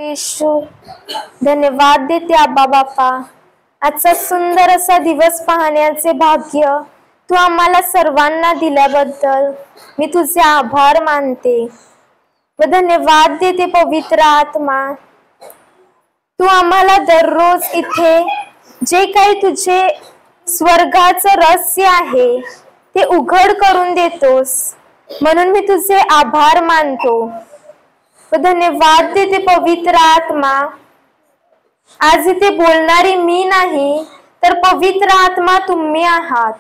येशू धन्यवाद देते आबा बापा, आजचा सुंदर असा दिवस पाहण्याचे भाग्य तू आम्हाला सर्वांना दिल्याबद्दल मी तुझे आभार मानते व धन्यवाद देते पवित्र आत्मा। तू आम्हाला दररोज इथे जे काही तुझे स्वर्गाचं रहस्य आहे ते उघड करून देतोस, म्हणून मी तुझे आभार मानतो व धन्यवाद देते पवित्र आत्मा। आज इथे बोलणारी मी नाही तर पवित्र आत्मा तुम्ही आहात।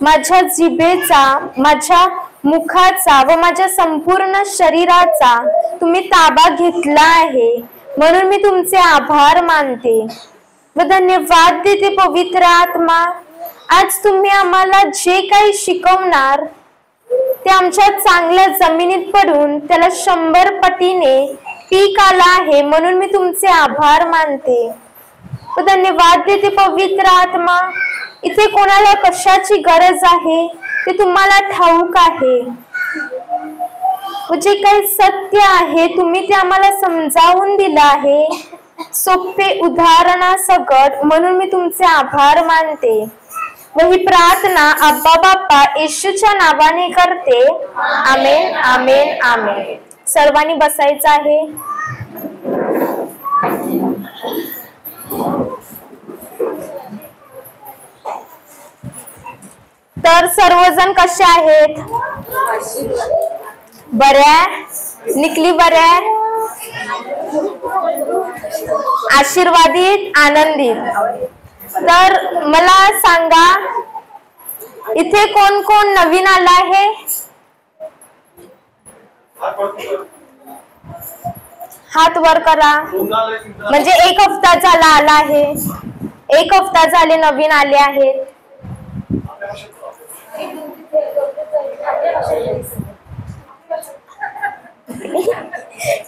माझ्या जिभेचा, माझ्या मुखाचा व माझ्या संपूर्ण शरीराचा तुम्ही ताबा घेतला आहे, म्हणून मी तुमचे आभार मानते व धन्यवाद देते पवित्र आत्मा। आज तुम्ही आम्हाला जे काही शिकवणार ते आमच्या चांगल्या जमिनीत पडून त्याला 100 पटीने पीक आला आहे, म्हणून मी तुमचे आभार मानते व धन्यवाद देते पवित्र आत्मा। इथे कोणाला कशाची गरज आहे ते तुम्हाला ठाऊक आहे व जे काही सत्य आहे तुम्ही ते आम्हाला समजावून दिलं आहे सोपे उदाहरणासकट, म्हणून मी तुमचे आभार मानते व ही प्रार्थना आब्बा बाप्पा येशूच्या नावाने करते। आमेन आमेन आमेन। सर्वांनी बसायचं आहे। तर सर्वजण कसे आहेत? बऱ्या निकली, बऱ्या आशीर्वादित, आनंदित। तर मला सांगा, इथे कोण कोण नवीन आला आहे? हात वर करा। म्हणजे 1 हफ्ता झाला आला आहे, 1 हफ्ता झाले नवीन आले आहेत।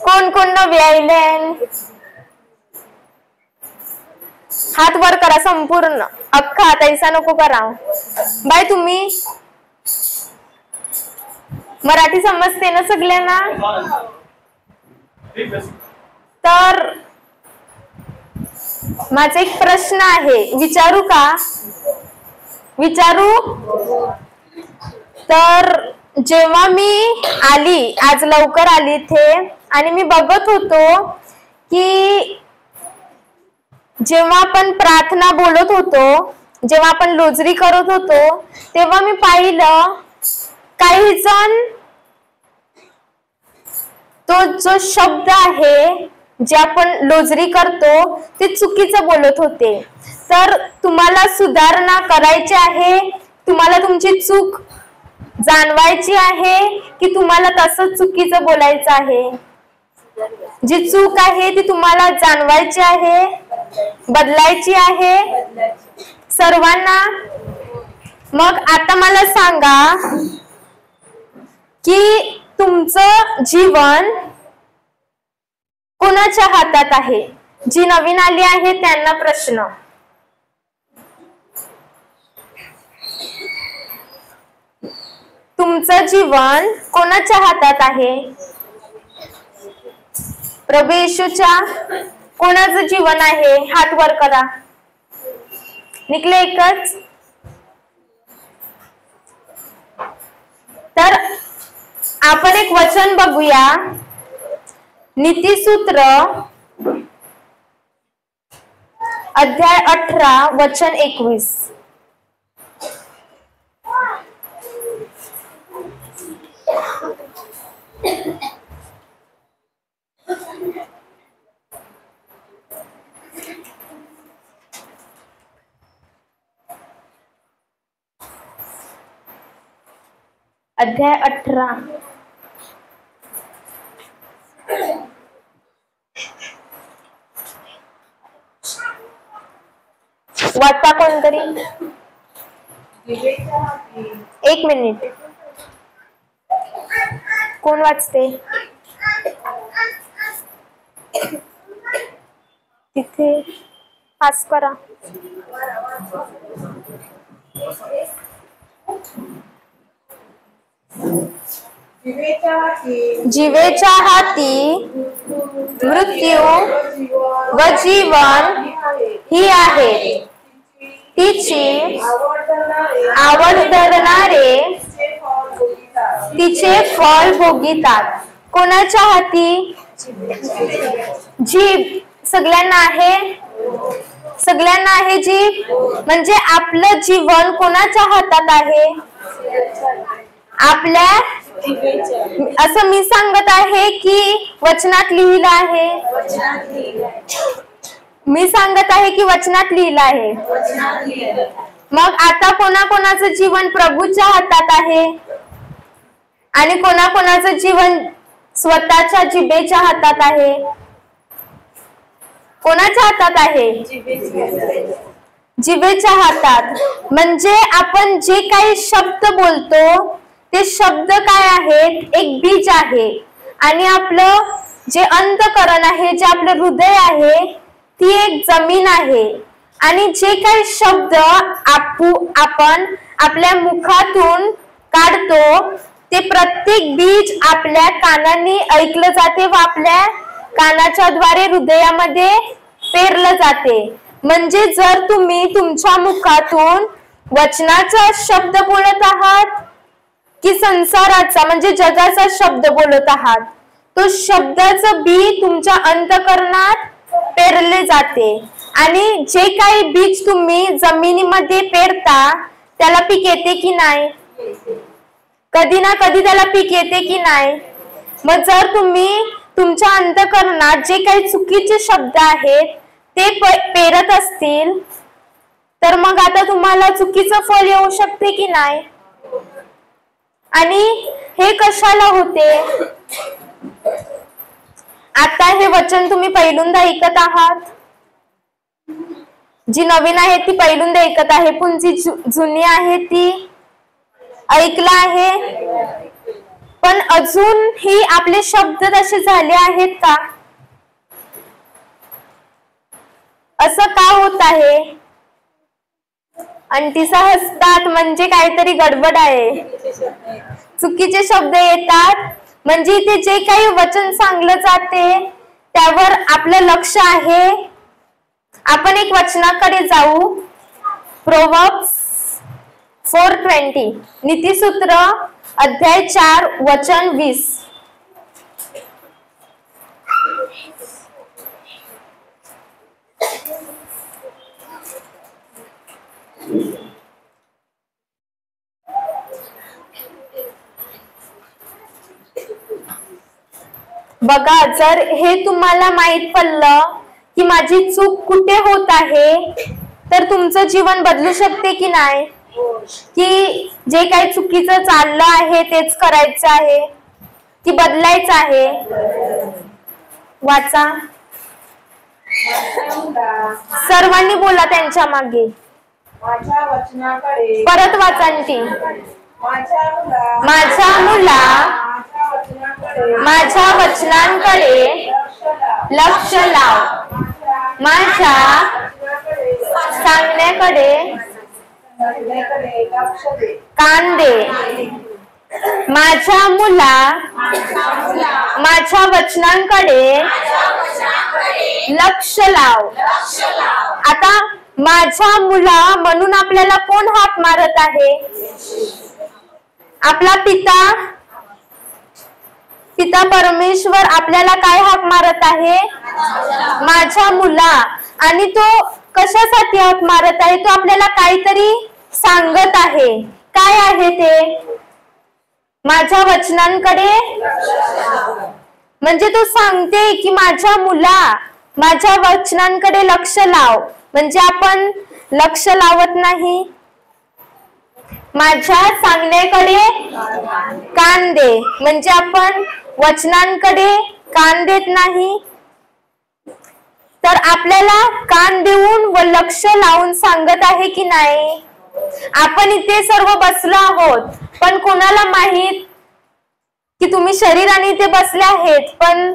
कोण कोण नवे आले? हात वर करा संपूर्ण, अख्खा हात ऐसा नको करा। बाय तुम्ही मराठी समजते ना सगळ्यांना? तर माझा एक प्रश्न आहे, विचारू का? विचारू? तर जेव्हा मी आली, आज लवकर आली इथे, आणि मी बघत होतो की जेव्हा आपण प्रार्थना बोलत होतो, जेव्हा आपण लोजरी करत होतो, तेव्हा मी पाहिलं काही जण तो जो शब्द आहे जे आपण लोजरी करतो ते चुकीचं बोलत होते। तर तुम्हाला सुधारणा करायची आहे, तुम्हाला तुमची चूक जाणवायची आहे की तुम्हाला तसं चुकीचं बोलायचं आहे? जी चूक आहे ती तुम्हाला जाणवायची आहे, बदलायची आहे सर्वांना। मग आता मला सांगा की तुमचं जीवन कोणाच्या हातात आहे? जी नवीन आली आहे त्यांना प्रश्न। तुमचं जीवन कोणाच्या हातात आहे? प्रभू येशूच्या? कोणाचं जीवन आहे? हात वर करा। निकले एकच? तर आपण एक वचन बघूया, नीतिसूत्र अध्याय 18 वचन 21। अध्याय 18 वाचा कोणतरी? 1 मिनिट, कोण वाचते? तिथे पास करा। जिवेच्या हाती मृत्यू व जीवन ही आहे, तिची आवड धरणारे तिचे फळ भोगितात. कोणाच्या हाती? जीभ. सगळ्यांना आहे? सगळ्यांना आहे जीभ. म्हणजे आपलं जीवन कोणाच्या हातात आहे? आपल्या. असं मी सांगत आहे की वचनात लिहिलं आहे? मी सांगत आहे की वचनात लिहिलं आहे? मग आता कोणाकोणाचं जीवन प्रभूच्या हातात आहे आणि कोणाकोणाचं जीवन स्वतःच्या जिभेच्या हातात आहे? कोणाच्या हातात आहे? जिभेच्या हातात. म्हणजे आपण जे काही शब्द बोलतो ते शब्द काय आहेत? एक बीज आहे. आणि आपलं जे अंतःकरण आहे, जे आपलं हृदय आहे, ती एक जमीन आहे. आणि जे काही शब्द आपण आपल्या मुखातून काढतो ते प्रत्येक बीज आपल्या कानांनी ऐकलं जाते व आपल्या कानाच्या द्वारे हृदयामध्ये पेरलं जाते. म्हणजे जर तुम्ही तुमच्या मुखातून वचनाचा शब्द बोलत आहात की संसाराचा म्हणजे जगाचा शब्द बोलत आहात, तो शब्दाचं बी तुमच्या अंतःकरणात पेरले जाते. आणि जे काही बीज तुम्ही जमिनीमध्ये पेरता त्याला पीक येते की नाही? कधी ना कधी त्याला पीक येते की नाही? मग जर तुम्ही तुमच्या अंतःकरणात जे काही चुकीचे शब्द आहेत ते पेरत असतील तर मग आता तुम्हाला चुकीचं फळ येऊ शकते की नाही? आणि हे कशाला होते? आता हे वचन तुम्ही पहिल्यांदा ऐकत आहात. जी नवीन आहे ती पहिल्यांदा ऐकत आहे, पण जी जुनी आहे ती ऐकलं आहे. पण अजूनही आपले शब्द तसे झाले आहेत का? असं का होत आहे? अंटीसा हसतात म्हणजे काहीतरी गडबड आहे. चुकीचे शब्द येतात म्हणजे इथे जे काही वचन सांगलं जाते त्यावर आपलं लक्ष आहे. आपण एक वचनाकडे जाऊ. प्रोव्हर्ब्स 4:20, नीतिसूत्र अध्याय 4 वचन 20. बघा, जर हे तुम्हाला माहित पडलं की माझी चूक कुठे होत आहे तर तुमचं जीवन बदलू शकते की नाही? की जे काही चुकीचं चाललं आहे तेच करायचं आहे की बदलायचं आहे? वाचा. सर्वांनी बोला त्यांच्या मागे. परत वाचांती. माझ्या मुला माझ्या वचनांकडे लक्ष लाव, माझ्या सांगण्याकडे कान दे. माझ्या मुला माझ्या वचनांकडे लक्ष लाव. आता माझ्या मुला म्हणून आपल्याला कोण हाक मारत आहे? आपला पिता परमेश्वर आपल्याला काय हाक मारत आहे? माझ्या मुला. आणि तो कशासाठी हाक मारत आहे? तो आपल्याला काहीतरी सांगत आहे. काय आहे ते? माझ्या वचनांकडे. म्हणजे तो सांगते की माझ्या मुला माझ्या वचनांकडे लक्ष लाव. म्हणजे आपण लक्ष लावत नाही. माझ्या सांगण्याकडे कान दे म्हणजे आपण वचनांकडे कान देत नाही. तर आपल्याला कान देऊन व लक्ष लावून सांगत आहे की नाही? आपण इथे सर्व बसलो आहोत पण कोणाला माहित की तुम्ही शरीराने इथे बसले आहेत, पण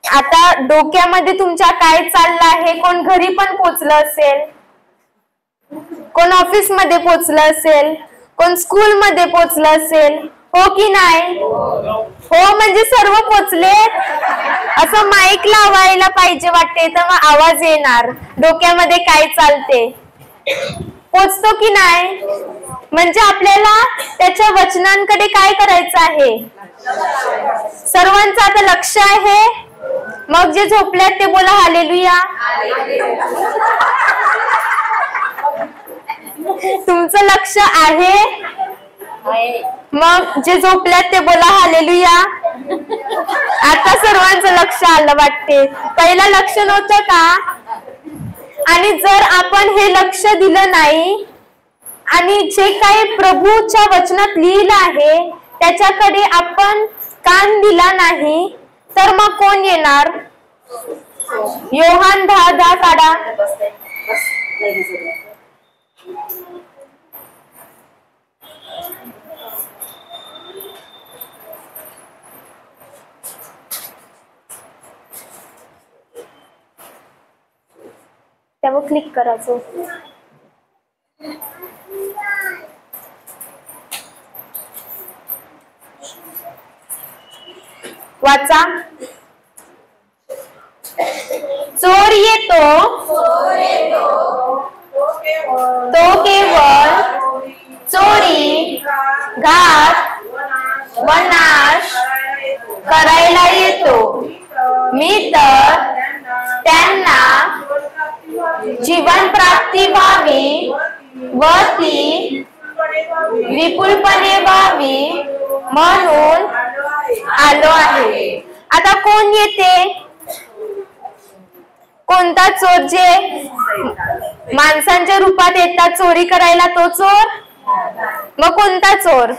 आता डोक्यामध्ये तुमच्या काय चाललं आहे? कोण घरी पण पोचलं असेल, कोण ऑफिस मध्ये पोचलं असेल, कोण स्कूल मध्ये पोचलं असेल, हो की नाही? हो म्हणजे सर्व पोचले. असं माईक लावायला पाहिजे वाटते, तर मग आवाज येणार डोक्यामध्ये काय चालते. पोचतो की नाही? म्हणजे आपल्याला त्याच्या वचनांकडे काय करायचं आहे. सर्वांचं आता लक्ष आहे. मग जे झोपल्यात ते बोला हालेलुया. तुमचं लक्ष आहे. मग जे झोपल्यात ते बोला हालेलुया. आता सर्वांचं लक्ष आलं वाटते. पहिला लक्ष नव्हतं का? आणि जर आपण हे लक्ष दिलं नाही आणि जे काही प्रभूच्या वचनात लिहिलं आहे त्याच्याकडे आपण कान दिला नाही, तर मग कोण येणार? योहान 10:10 काढा. त्यावर क्लिक करायचं. वाचा. चोर येतो तो केवळ चोरी, घात व नाश करायला येतो. मी तर त्यांना जीवन प्राप्ती व्हावी व ती विपुलपणे व्हावी म्हणून आलो आहे. आता कोण येते? कोणता चोर? जे माणसांच्या रूपात येतात चोरी करायला, तो चोर. मग कोणता चोर?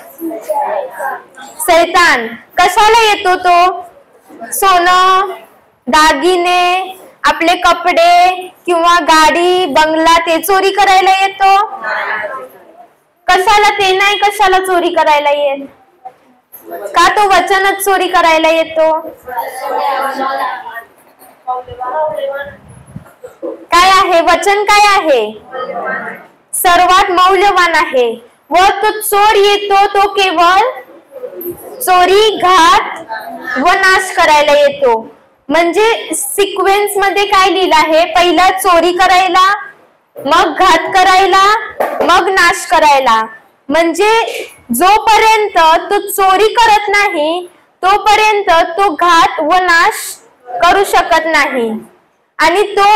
सैतान. कशाला येतो तो? सोनं, दागिने, आपले कपडे किंवा गाडी, बंगला ते चोरी करायला येतो. कशाला? ते नाही कशाला चोरी करायला येत का? तो वचनच चोरी करायला येतो. काय आहे वचन? काय आहे? सर्वात मौल्यवान आहे. व तो चोर येतो तो केवळ चोरी, घात व नाश करायला येतो. म्हणजे सिक्वेन्स मध्ये काय लिहिलं आहे? पहिला चोरी करायला, मग घात करायला, मग नाश करायला. म्हणजे जोपर्यंत तो चोरी करत नाही तोपर्यंत तो घात व नाश करू शकत नाही. आणि तो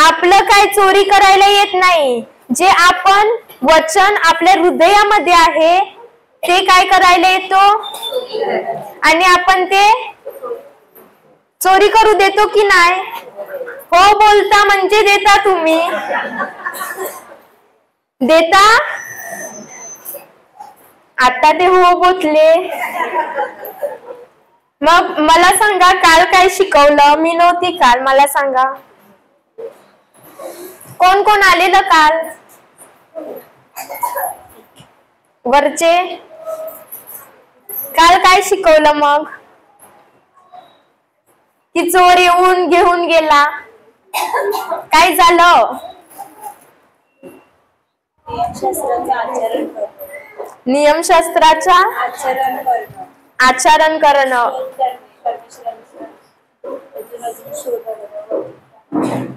आपलं काय चोरी करायला येत नाही. जे आपण वचन आपल्या हृदयामध्ये आहे ते काय करायला येतो आणि आपण ते चोरी करू देतो की नाही? हो बोलता म्हणजे देता. तुम्ही देता. आता ते हो बोलले. मग मला सांगा काल काय शिकवलं? मी नव्हती काल. मला सांगा कोण कोण आलेलं काल? वरचे. काल काय शिकवलं? मग की चोर येऊन घेऊन गेला. काय झालं? नियमशास्त्राचा आचरण करणं.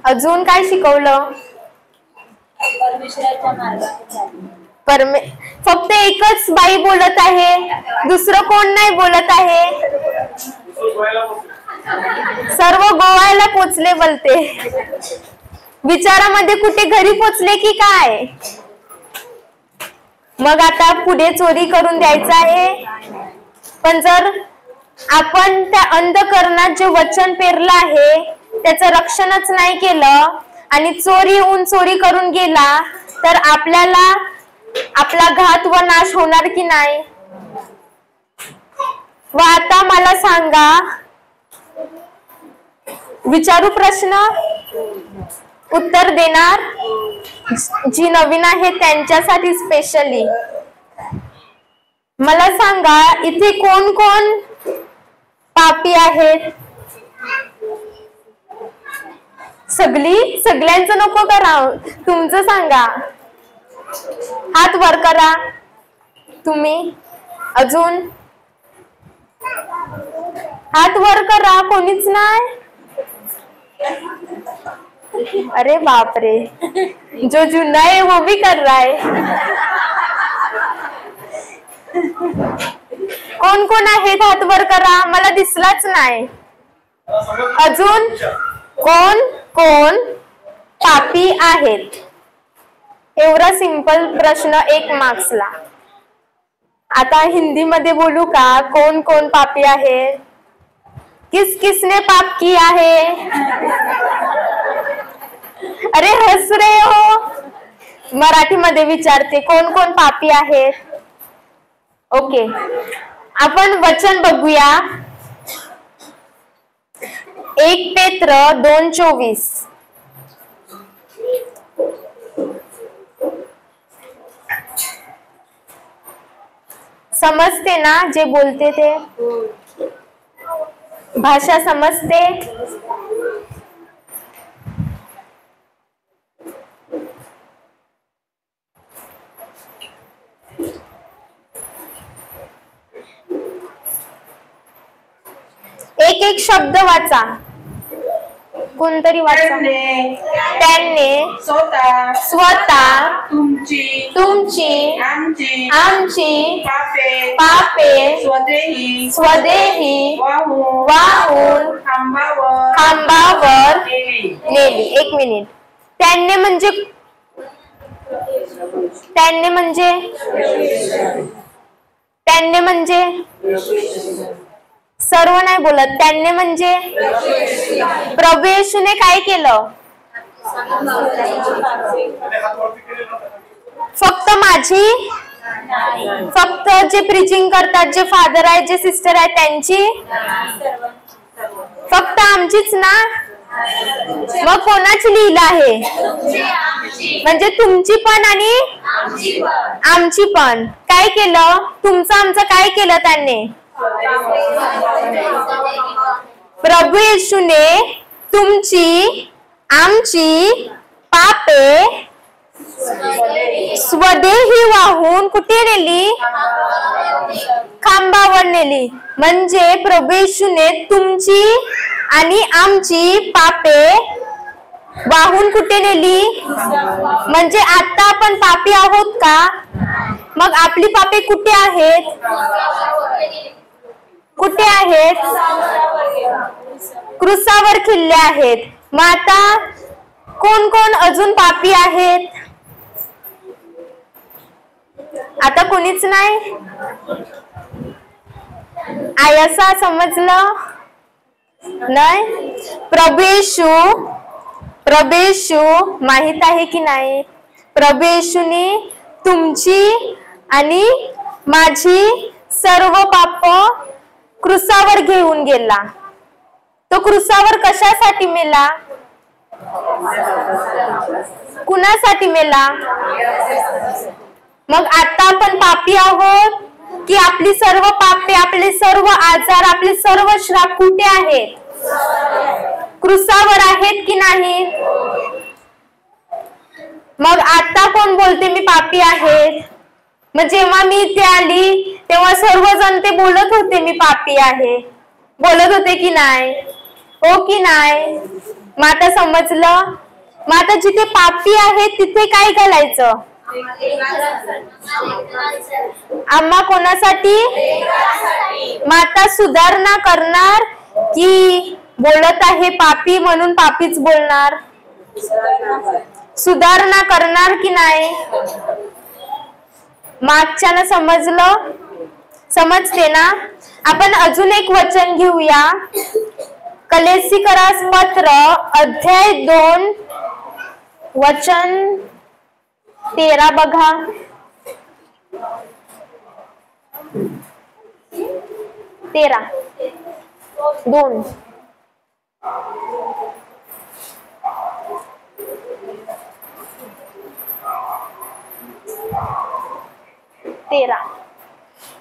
अजून काय शिकवलं? फक्त एकच बाई बोलत आहे, दुसरं कोण नाही बोलत आहे. सर्व गोव्याला पोचले बोलते. विचारामध्ये कुठे घरी पोचले की काय? मग आता पुढे चोरी करून द्यायचं आहे. पण जर आपण त्या अंधकरणात जे वचन पेरलं आहे त्याचं रक्षणच नाही केलं आणि चोरी येऊन चोरी करून गेला, तर आपल्याला आपला घात व नाश होणार की नाही? व आता मला सांगा, विचारू प्रश्न, उत्तर देणार जी नवीन आहे त्यांच्यासाठी स्पेशली. मला सांगा इथे कोण कोण पापी आहेत? सगळ्यांचं नको करा, तुमचं सांगा. हात वर करा तुम्ही. अजून हात वर करा, कोणीच नाही. अरे बाप रे, जो जुना है वो भी कर रहा है. कोण कोण आहेत हात वर करा, मला दिसलाच नाही. अजून कोण कोण पापी आहेत? एवढा सिंपल प्रश्न 1 मार्क्सला. आता हिंदी मध्ये बोलू का? कोण कोण पापी आहे? किस किसने पाप किया है? अरे हस रहे हो. मराठी मध्ये विचारते, कोण कोण पापी आहेत? ओके, आपण वचन बघूया. 1 पेत्र 2:24. समजते ना जे बोलते ते? भाषा समजते? एक एक शब्द वाचा, कोणतरी वाचा. त्यांनी स्वतः तुमची आमची पापे स्वदेही वाहून खांबावर नेली. 1 मिनिट. त्यांनी म्हणजे सर्व नाही बोलत. त्यांनी म्हणजे प्रभू येशूने काय केलं? फक्त माझी, फक्त जे प्रीचिंग करतात, जे फादर आहेत, जे सिस्टर आहेत त्यांची, फक्त आमचीच ना? मग कोणाची लिहिलं आहे? म्हणजे तुमची पण आणि आमची पण. काय केलं? तुमचं आमचं काय केलं त्यांनी? प्रभू येशूने तुमची आमची पापे स्वदेही वाहून कुठे नेली? खांबावर नेली. म्हणजे प्रभू येशूने तुमची आणि आमची पापे वाहून कुठे नेली? म्हणजे आता आपण पापी आहोत का? मग आपली पापे कुठे आहेत? कुठे आहेत? क्रूसावर खिल्ले आहेत. मग आता कोण कोण अजून पापी आहेत? आता कोणीच नाही. आयसा समजलं नाही? प्रभू येशू माहित आहे की नाही? प्रभू येशूने तुमची आणि माझी सर्व पाप क्रूसावर घेऊन गेला. तो क्रूसावर कशासाठी मेला? कुणासाठी मेला? मग आता आपण पापी आहोत की आपली सर्व पापे, आपले सर्व आजार, आपले सर्व श्राप कुठे आहेत? क्रूसावर आहेत की नाही? मग आता कोण बोलते मी पापी आहेत? मग जेव्हा मी इथे आली तेव्हा सर्वजण ते बोलत होते मी पापी आहे. बोलत होते की नाही? हो की नाही? मग आता समजलं. मग आता जिथे पापी आहे तिथे काय घालायचं? आम्हा कोणासाठी? माता सुधारणा करणार की बोलत आहे पापी म्हणून पापीच बोलणार? सुधारणा करणार की नाही? मागच्यानं समजलं? समजते ना? आपण अजून एक वचन घेऊया. कलेसीकरास पत्र अध्याय 2 वचन 13 बघा. 13:2.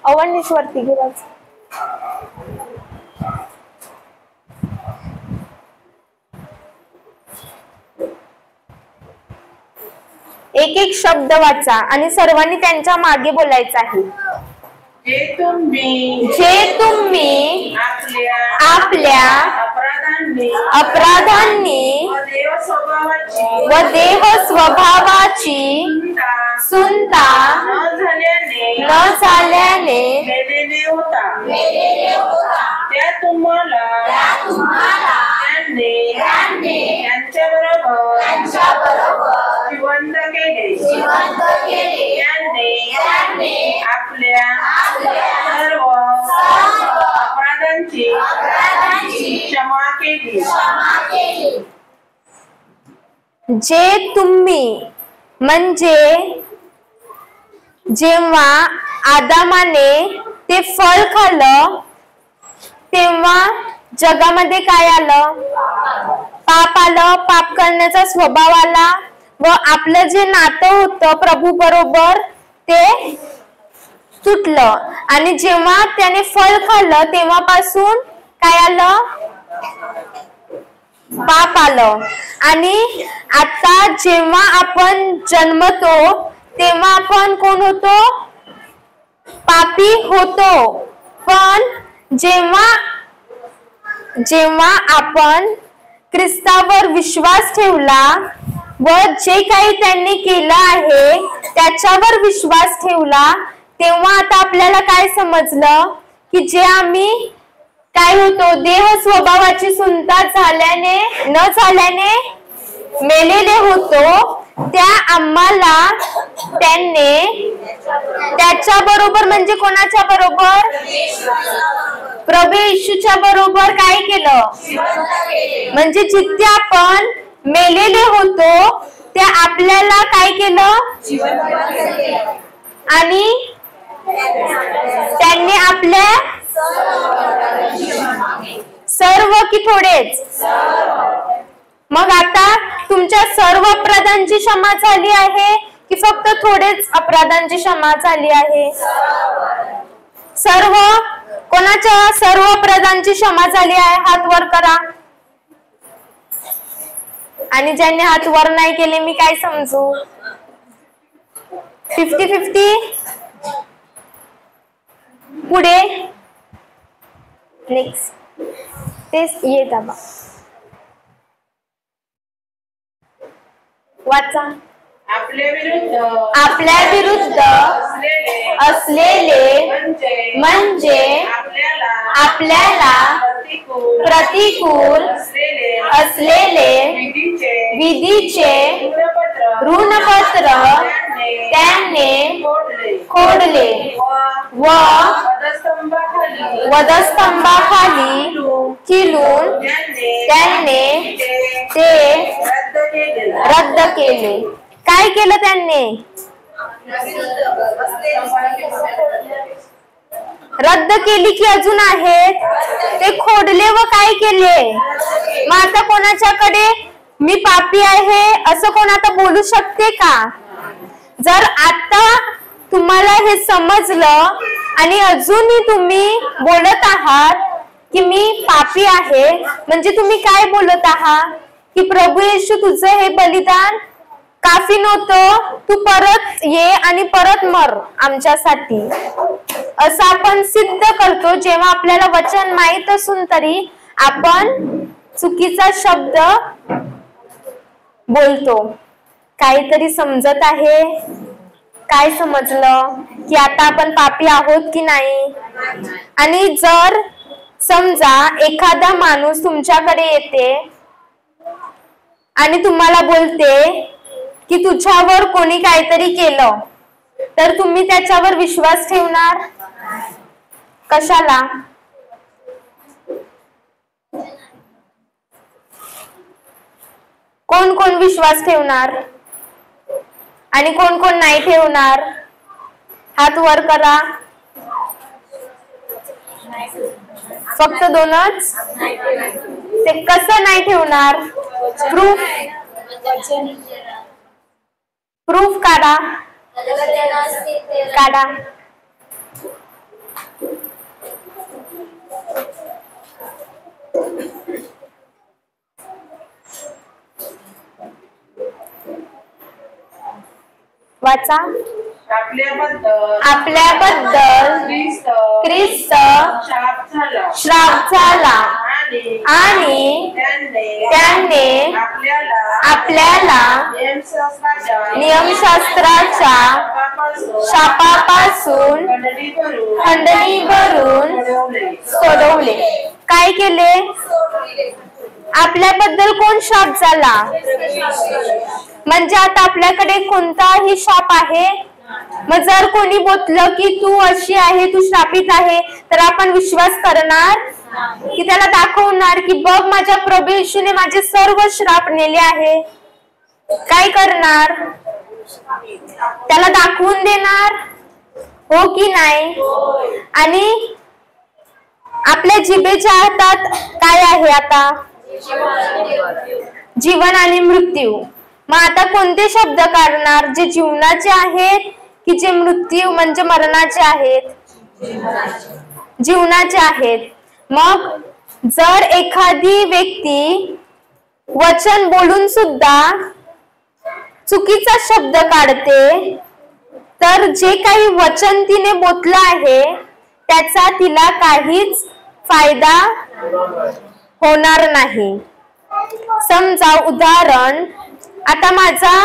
अवनीश्वरती गिराज. एक एक शब्द वाचा आणि सर्वांनी त्यांच्या मागे बोलायचं आहे. जे तुम्ही आपल्या अपराधांनी व देह स्वभावाची सुनता न झाल्याने त्या तुम्हाला त्यांच्याबरोबर जिवंत केले. त्यांनी आपल्या सर्व अपराधांची क्षमा केली. जे तुम्ही म्हणजे जेव्हा आदामाने ते फळ खाल्लं तेव्हा जगामध्ये काय आलं? पाप आलं. पाप करण्याचा स्वभाव आला व आपलं जे नातं होतं प्रभू बरोबर ते तुटलं. आणि जेव्हा त्याने फळ खाल्लं तेव्हापासून काय आलं? पाप आलं. आणि आता जेव्हा आपण जन्मतो तेव्हा आपण कोण होतो? पापी होतो. पण जेव्हा आपण ख्रिस्तावर विश्वास ठेवला व जे काही त्यांनी केलं आहे त्याच्यावर विश्वास ठेवला तेव्हा आता आपल्याला काय समजलं की जे आम्ही काय होतो देह स्वभावाची सुनता न झाल्याने मेलेले होतो त्या आम्हाला त्यांनी त्याच्या बरोबर म्हणजे कोणाच्या बरोबर? प्रभू येशूच्या बरोबर काय केलं? म्हणजे जिथे आपण मेलेले होतो त्या आपल्याला काय केलं? आणि त्यांनी आपल्या सर्व की थोडेच? मग आता तुमच्या सर्व अपराधांची क्षमा झाली आहे की फक्त थोडेच अपराधांची क्षमा झाली आहे? सर्व. कोणाच्या सर्व अपराधांची क्षमा झाली आहे? हात वर करा. आणि ज्यांनी हात वर नाही केले मी काय समजू? 50-50. पुढे नेक्स्ट तेच ये दाबा वाचा. आपल्या विरुद्ध असलेले म्हणजे आपल्याला प्रतिकूल असलेले विधीचे ऋणपत्र त्यांनी खोडले व वधस्तंभाखाली किलून त्यांनी ते रद्द केले. काय केलं त्यांनी? रद्द केली की अजून आहेत ते खोडले व काय केले? मग आता कोणाच्याकडे मी पापी आहे असं कोण आता बोलू शकते का? जर आता तुम्हाला हे समजलं आणि अजूनही तुम्ही बोलत आहात की मी पापी आहे म्हणजे तुम्ही काय बोलत आहात? की प्रभू येशू तुझं हे बलिदान काफी नव्हतं, तू परत ये आणि परत मर आमच्यासाठी, असं आपण सिद्ध करतो. जेव्हा आपल्याला वचन माहित असून तरी आपण चुकीचा शब्द बोलतो. काहीतरी समजत आहे? काय समजलं? की आता आपण पापी आहोत की नाही? आणि जर समजा एखादा माणूस तुमच्याकडे येते आणि तुम्हाला बोलते की तुझ्यावर कोणी काहीतरी केलं तर तुम्ही त्याच्यावर विश्वास ठेवणार? कशाला? कोण कोण विश्वास ठेवणार आणि कोण कोण नाही ठेवणार? हात वर करा. फक्त दोनच? ते कसं नाही ठेवणार? प्रूफ काढा. वाचा. आपल्याबद्दल ख्रिस्त श्राप झाला आणि त्याने आपल्याला नियमशास्त्राच्या शापापासून खंडणी भरून सोडवले. काय केले? आपल्याबद्दल कोण शाप झाला? म्हणजे आता आपल्याकडे कोणताही शाप आहे? मग जर कोणी बोललं की तू अशी आहे, तू श्रापित आहे, तर आपण विश्वास करणार की त्याला दाखवणार की बघ माझ्या प्रभू येशूने माझे सर्व श्राप नेले आहे? काय करणार? त्याला दाखवून देणार, हो की नाही? आणि आपल्या जिभेच्या हातात काय आहे आता? जीवन आणि मृत्यू. मग आता कोणते शब्द काढणार? जे जीवनाचे आहेत की जे मृत्यू म्हणजे मरणाचे आहेत? जीवनाचे आहेत. मग जर एखादी व्यक्ती वचन बोलून सुद्धा चुकीचा शब्द काढते, तर जे काही वचन तिने बोललं आहे त्याचा तिला काहीच फायदा होणार नाही. समजा उदाहरण, आता माझा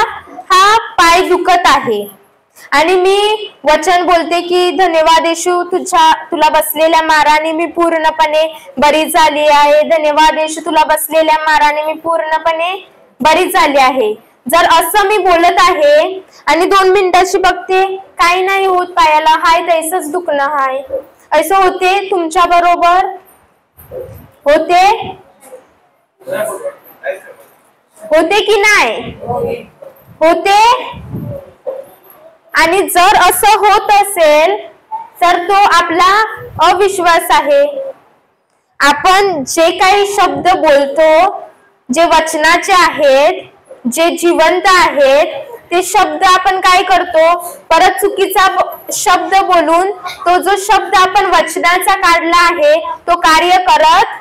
हा पाय दुखत आहे आणि मी वचन बोलते की धन्यवाद येशू, तुला बसलेल्या माराने मी पूर्णपणे बरी झाली आहे. धन्यवाद येशू, तुला बसलेल्या माराने मी पूर्णपणे बरी झाली आहे. जर असं मी बोलत आहे आणि 2 मिनिटाची बघते काही नाही होत पायाला, हाय तैसच दुखणं हाय, असं होते तुमच्या बरोबर? होते की नाही? होते. आणि जर असं होत असेल तर तो आपला अविश्वास आहे. आपण जे काही शब्द बोलतो, जे वचनाचे आहेत, जे जिवंत आहेत, ते शब्द आपण काय करतो? परत चुकीचा शब्द बोलून तो जो शब्द आपण वचनाचा काढला आहे तो कार्य करत.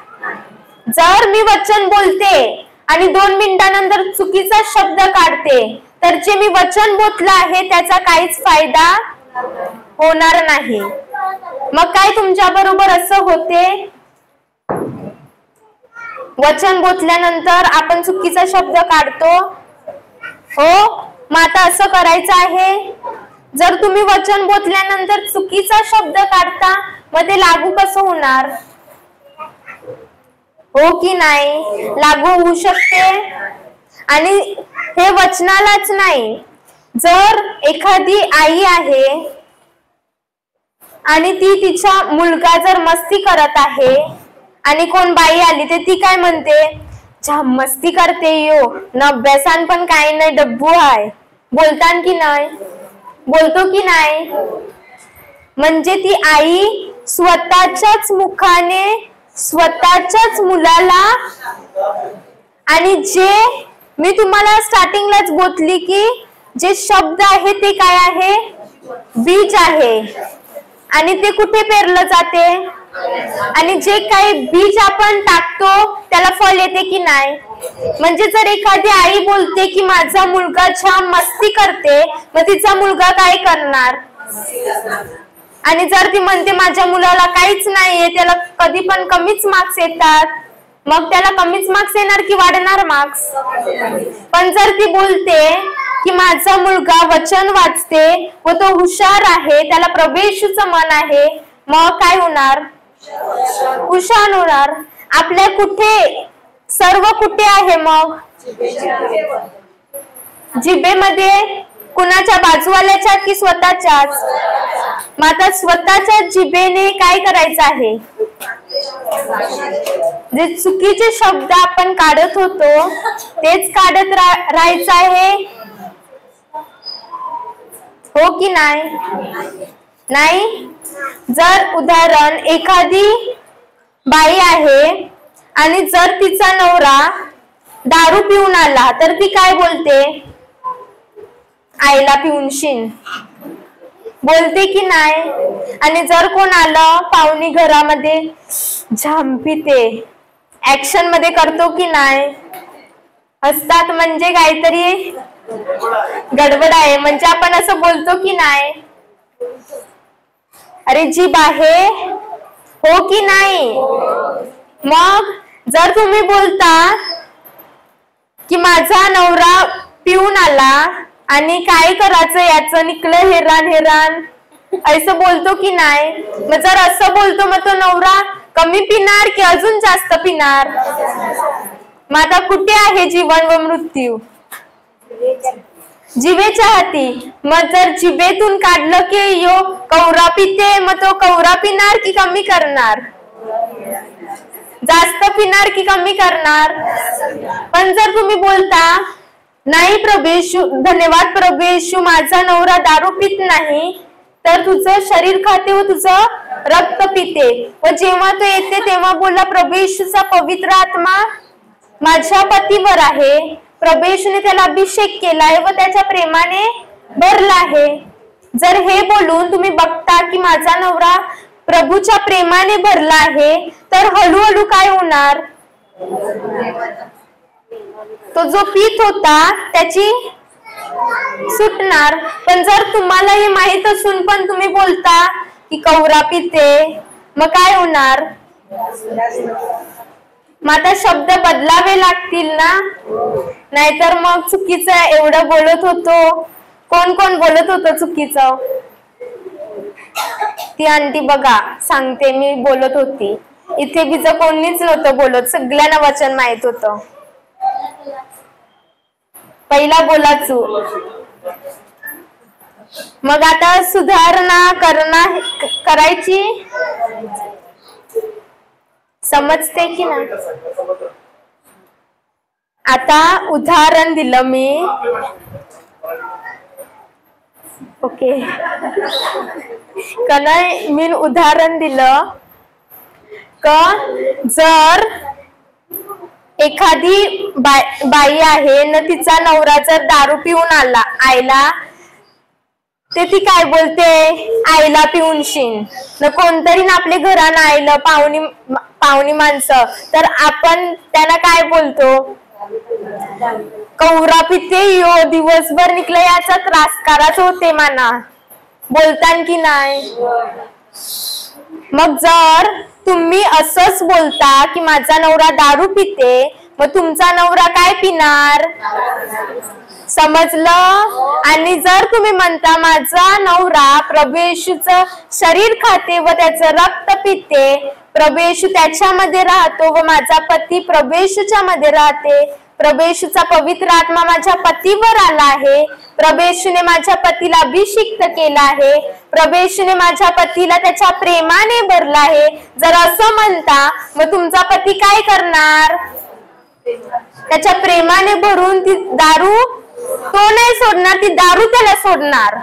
जर मी वचन बोलते आणि 2 मिनिटानंतर चुकीचा शब्द काढते, तर जे मी वचन बोललं आहे त्याचा काहीच फायदा होणार नाही. मग काय तुमच्या बरोबर असं होते? वचन बोलल्यानंतर आपण चुकीचा शब्द काढतो, हो? मग आता असं करायचं आहे, जर तुम्ही वचन बोलल्यानंतर चुकीचा शब्द काढता मग ते लागू कसं होणार? हो की नाही? लागू होऊ शकते. आणि हे वचनालाच नाही, जर एखादी आई आहे आणि ती तिचा मुलगा जर मस्ती करत आहे आणि कोण बाई आली तर ती काय म्हणते? छान मस्ती करते यो, न अभ्यासान पण काही नाही, डब्बू आहे. बोलतान की नाही? बोलतो की नाही? म्हणजे ती आई स्वतःच्याच मुखाने स्वतःच्याच मुलाला, आणि जे मी तुम्हाला स्टार्टिंगलाच बोलली की जे शब्द आहे ते काय आहे? बीज आहे. आणि ते कुठे पेरलं जाते? आणि जे काही बीज आपण टाकतो त्याला फळ येते की नाही? म्हणजे जर एखादी आई बोलते की माझा मुलगा छान मस्ती करते, मग तिचा मुलगा काय करणार? आणि जर ती म्हणते माझ्या मुलाला काहीच नाहीये, त्याला कधी पण कमीच मार्क्स येतात, मग त्याला कमीच मार्क्स येणार की वाढणार मार्क्स? पण जर ती बोलते की माझा मुलगा वचन वाचते व तो हुशार आहे, त्याला प्रभू येशूचं मन आहे, मग काय होणार? हुशार होणार. आपल्या कुठे सर्व कुठे आहे? मग जिभेमध्ये. कुणाच्या? बाजूवाल्याच्या की स्वतःच्याच? मग आता स्वतःच्या जिभेने काय करायचं आहे? जे चुकीचे शब्द आपण काढत होतो तेच काढत राहायचं आहे, हो की नाही? नाही. जर उदाहरण एखादी बाई आहे आणि जर तिचा नवरा दारू पिऊन आला तर ती काय बोलते? आईला पिऊनशीन बोलते की नाही? आणि जर कोण आलं पाहुणी घरामध्ये, झांपिते, ऍक्शन मध्ये करतो की नाही? असतात. म्हणजे काहीतरी गडबड आहे, म्हणजे आपण असं बोलतो की नाही? अरे जीभ आहे हो की नाही? मग जर तुम्ही बोलता की माझा नवरा पिऊन आला आणि काय करायचं याचं निकलं हेरान असं बोलतो की नाही? मग जर असं बोलतो मग तो नवरा कमी पिणार की अजून जास्त पिणार? मग आता कुठे आहे जीवन व मृत्यू? जिभेच्या हाती. मग जर जिभेतून काढलं की यो कवरा पिते, मग तो कवरा पिणार की कमी करणार? जास्त पिणार की कमी करणार? पण जर तुम्ही बोलता नाही प्रभू येशू, धन्यवाद प्रभू येशू, माझा नवरा दारू पित नाही, तर तुझं शरीर खाते व तुझं रक्त पिते. व जेव्हा तो येते तेव्हा बोला प्रभू येशूचा पवित्र आत्मा माझ्या पतीवर आहे, प्रभू येशूने त्याला अभिषेक केलाय व त्याच्या प्रेमाने भरला आहे. जर हे बोलून तुम्ही बघता की माझा नवरा प्रभूच्या प्रेमाने भरला आहे, तर हळूहळू काय होणार? तो जो पीत होता त्याची सुटणार. पण जर तुम्हाला हे माहित असून पण तुम्ही बोलता की कवरा पिते, मग काय होणार? मग आता शब्द बदलावे लागतील ना, नाहीतर मग चुकीचं एवढं बोलत होतो. कोण कोण बोलत होतं चुकीचं? ती आंटी बघा सांगते, मी बोलत होती. इथे बीचं कोणीच नव्हतं बोलत, सगळ्यांना वचन माहित होतं. पहिला बोलाचू. मग आता सुधारणा करायची. समजते की नाही? आता उदाहरण दिलं मी. ओके का नाही? मी उदाहरण दिलं का जर एखादी बाई आहे न, तिचा नवरा जर दारू पिऊन आयला, ते ती काय बोलते? आईला पिऊन शिन. न कोणतरी ना आपल्या घरानं आयलं, पाहुणी माणसं, तर आपण त्यांना काय बोलतो? कवरा पिते यो, दिवसभर निकलं याचा त्रास कराच होते माना. बोलतान की नाही? मग जर तुम्ही असंच बोलता की माझा नवरा दारू पिते, मग तुमचा नवरा काय पिणार? समजलं? आणि जर तुम्ही म्हणता माझा नवरा प्रभू येशूचं शरीर खाते व त्याचं रक्त पिते, प्रभू येशू त्याच्यामध्ये राहतो व माझा पती प्रभू येशूच्या मध्ये राहते, प्रभू येशूचा पवित्र आत्मा माझ्या पतीवर आला आहे, प्रभू येशूने माझ्या पतीला अभिषिक्त केला आहे, प्रभू येशूने माझ्या पतीला त्याच्या प्रेमाने भरला आहे, जर असं म्हणता, मग तुमचा पती काय करणार? त्याच्या प्रेमाने भरून ती दारू तो नाही सोडणार, ती दारू त्याला सोडणार.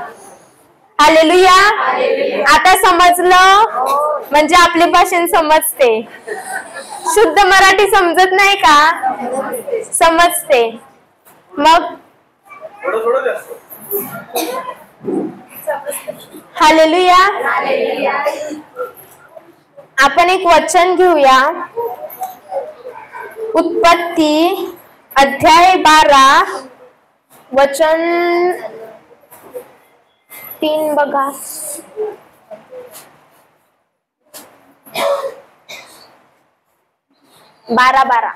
हालेलुया. आता समजलं? म्हणजे आपली भाषा समजते. शुद्ध मराठी समजत नाही का? समजते. मग हालेलुया. आपण एक वचन घेऊया. उत्पत्ती अध्याय 12 वचन 3 बघा. बारा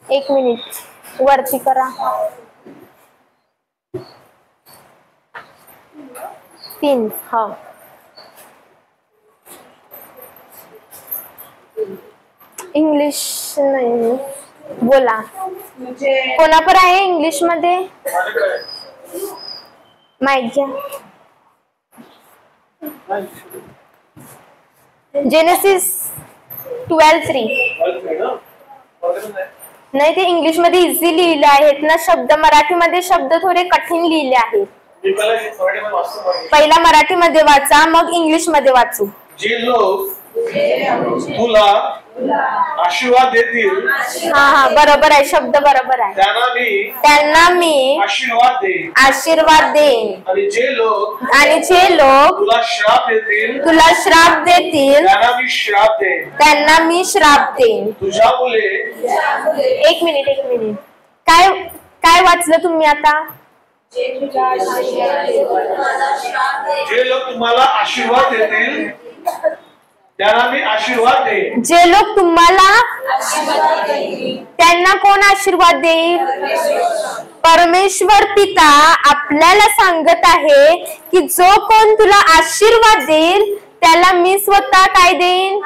1 मिनिट वरती करा. 3 हा. इंग्लिश नाही बोला. कोणापर आहे इंग्लिश मध्ये? माईक घ्या. जेनेसिस 12:3. नाही, ते इंग्लिश मध्ये इझी लिहिले आहेत ना शब्द, मराठीमध्ये शब्द थोडे कठीण लिहिले आहेत. पहिला मराठी मध्ये वाचा, मग इंग्लिश मध्ये वाचू. जे लोक तुला आशीर्वाद देतील, हा बरोबर आहे, शब्द बरोबर आहे. त्यांना मी आशीर्वाद देईन. आणि जे लोक तुला श्राप देतील त्यांना मी श्राप देईन. तुझ्यामुळे 1 मिनिट काय वाचलं तुम्ही आता? जे लोक तुम्हाला आशीर्वाद देतील त्यांना मी आशीर्वाद देईन. जे लोक तुम्हाला त्यांना कोण आशीर्वाद देईल? परमेश्वर पिता आपल्याला सांगत आहे की जो कोण तुला आशीर्वाद देईल त्याला मी स्वतः काय देईन?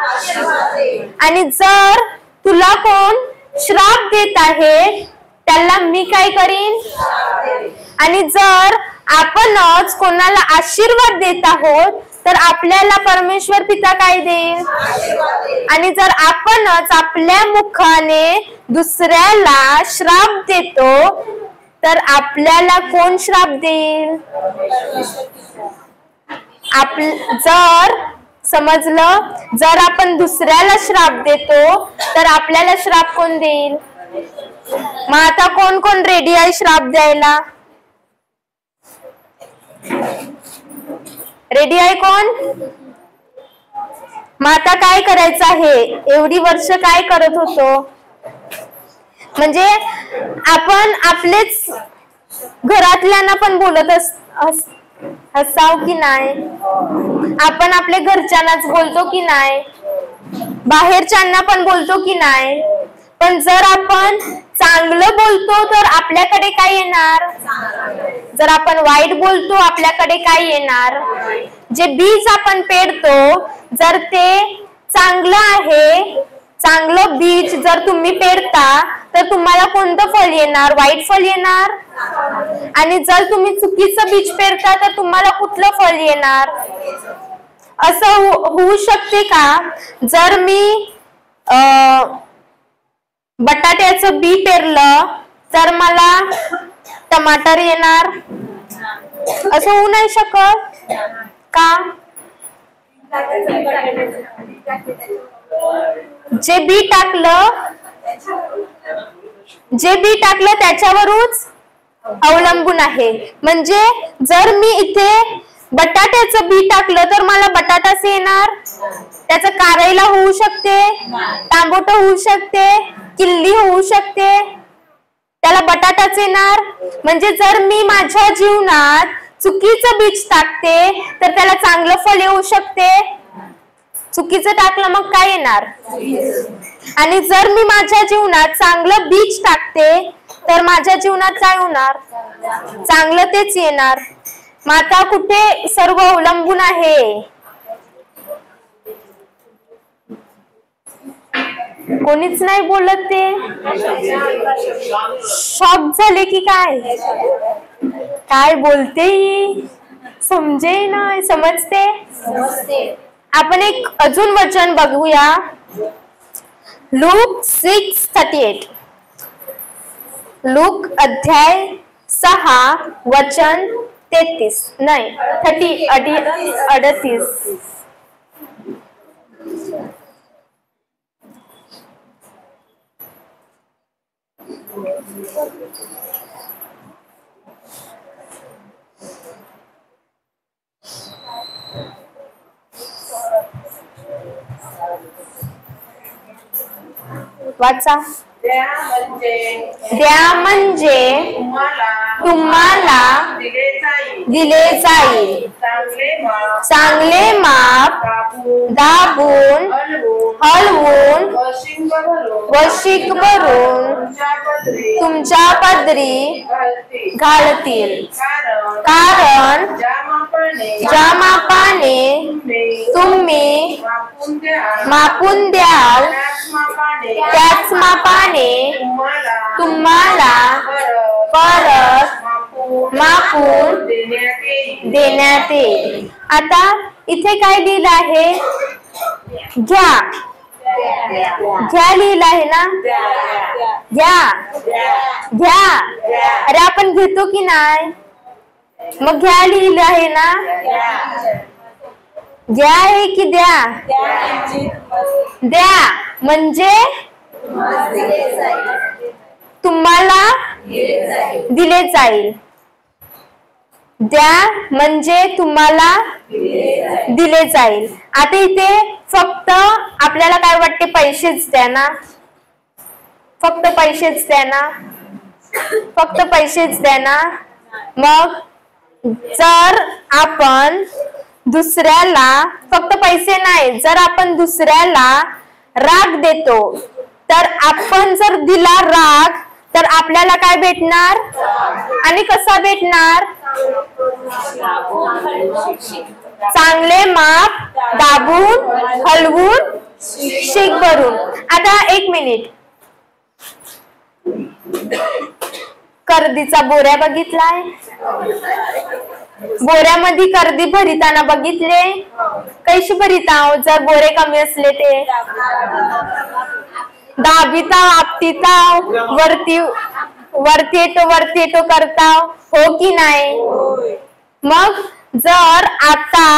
आणि जर तुला कोण श्राप देत आहे त्याला मी काय करीन? आणि जर आपणच कोणाला आशीर्वाद देत आहोत तर आपल्याला परमेश्वर पिता काय देईल? आणि जर आपणच आपल्या मुखाने दुसऱ्याला श्राप देतो तर आपल्याला कोण श्राप देईल? जर समजलं, जर आपण दुसऱ्याला श्राप देतो तर आपल्याला श्राप कोण देईल? मग आता कोण कोण रेडी आहे श्राप द्यायला? रेडी आहे कोण? मग आता काय करायचं आहे? एवढी वर्ष काय करत होतो? म्हणजे आपण आपलेच घरातल्यांना पण बोलत असाव की नाही? आपण आपल्या घरच्यांनाच बोलतो की नाही? बाहेरच्यांना पण बोलतो की नाही? पण जर आपण चांगलं बोलतो तर आपल्याकडे काय येणार? जर आपण वाईट बोलतो आपल्याकडे काय येणार? जे बीज आपण पेरतो जर ते चांगलं आहे, चांगलं बीज जर तुम्ही पेरता तर तुम्हाला कोणतं फळ येणार? वाईट फळ येणार. आणि जर तुम्ही चुकीचं बीज पेरता तर तुम्हाला कुठलं फळ येणार? असं होऊ शकते का? जर मी बटाट्याचं बी पेरलं तर मला टमाटर येणार? असं होऊ नाही शकत का? जे बी टाकलं त्याच्यावरच अवलंबून आहे. म्हणजे जर मी इथे बटाट्याचं बी टाकलं तर मला बटाटाच येणार? त्याचं कारैला होऊ शकते, तांबोट होऊ शकते, किल्ली होऊ शकते, त्याला बटाटाच येणार? म्हणजे जर मी माझ्या जीवनात चुकीचं बीज टाकते तर त्याला चांगलं फळ येऊ शकते? चुकीचं टाकलं मग काय येणार? आणि जर मी माझ्या जीवनात चांगलं बीज टाकते तर माझ्या जीवनात काय होणार? चांगलं तेच येणार. माता कुठे सर्व अवलंबून आहे? कोणीच नाही बोलत. ते शॉक झाले की काय? काय बोलते समजे नाही? समजते. आपण एक अजून वचन बघूया. लूक 6:38. लूक अध्याय 6 वचन 33 नाही 38. वाचा. द्या म्हणजे तुम्हाला दिले जाईल. चांगले माप दाबून हलवून वशिक भरून तुमच्या पदरी घालतील. कारण ज्या मापाने तुम्ही मापून द्याल त्याच मापाने तुम्हाला परत मापून देण्यात येईल. आता इथे काय लिहिलं आहे? घ्या. घ्या लिहिलं आहे ना? घ्या. अरे आपण घेतो की नाही? मग घ्या लिहिलं आहे ना? घ्या आहे की द्या? द्या म्हणजे तुम्हाला दिले जाईल. द्या म्हणजे तुम्हाला दिले जाईल. आता इथे फक्त आपल्याला काय वाटते? पैसेच द्या ना? फक्त पैसेच द्या ना? फक्त पैसेच द्या ना? मग जर आपण दुसऱ्याला फक्त पैसे नाही, जर आपण दुसऱ्याला राग देतो तर आपण जर दिला राग तर आपल्याला काय भेटणार आणि कसा भेटणार? चांगले माप दाबून हलवून शीख भरून. आता एक मिनिट, कर्दीचा बोऱ्या बघितलाय? बोऱ्यामध्ये कर्दी भरिताना बघितले? कैशी भरिता जर बोरे कमी असले ते? दाबीता आपटीता वरती वरती येतो करता, हो की नाही? मग जर आता